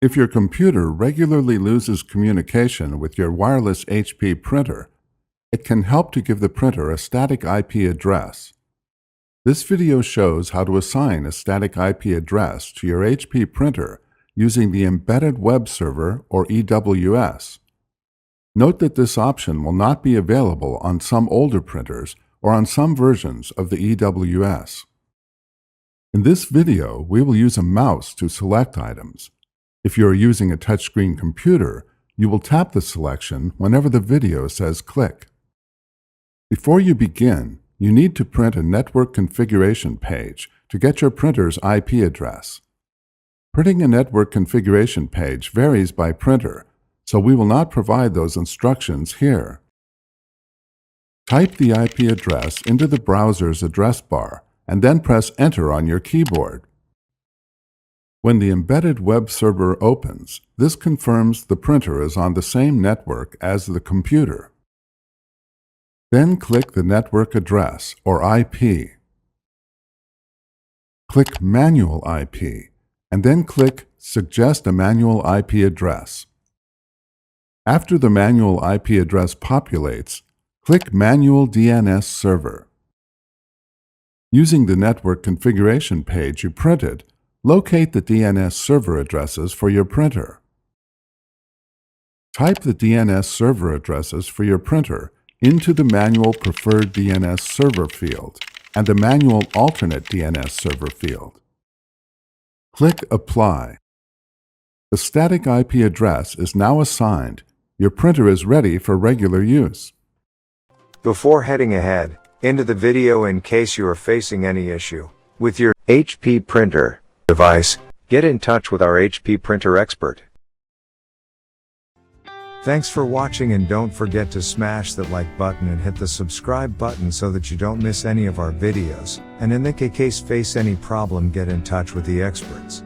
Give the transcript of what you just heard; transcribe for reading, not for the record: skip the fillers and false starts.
If your computer regularly loses communication with your wireless HP printer, it can help to give the printer a static IP address. This video shows how to assign a static IP address to your HP printer using the Embedded Web Server or EWS. Note that this option will not be available on some older printers or on some versions of the EWS. In this video, we will use a mouse to select items. If you are using a touchscreen computer, you will tap the selection whenever the video says click. Before you begin, you need to print a network configuration page to get your printer's IP address. Printing a network configuration page varies by printer, so we will not provide those instructions here. Type the IP address into the browser's address bar and then press Enter on your keyboard. When the Embedded Web Server opens, this confirms the printer is on the same network as the computer. Then click the network address, or IP. Click Manual IP, and then click Suggest a Manual IP Address. After the manual IP address populates, click Manual DNS Server. Using the network configuration page you printed, locate the DNS server addresses for your printer. Type the DNS server addresses for your printer into the Manual Preferred DNS Server field and the Manual Alternate DNS Server field. Click Apply. The static IP address is now assigned. Your printer is ready for regular use. Before heading ahead into the video, in case you are facing any issue with your HP printer device, get in touch with our HP printer expert. Thanks for watching, and don't forget to smash that like button and hit the subscribe button so that you don't miss any of our videos, and in the case face any problem, get in touch with the experts.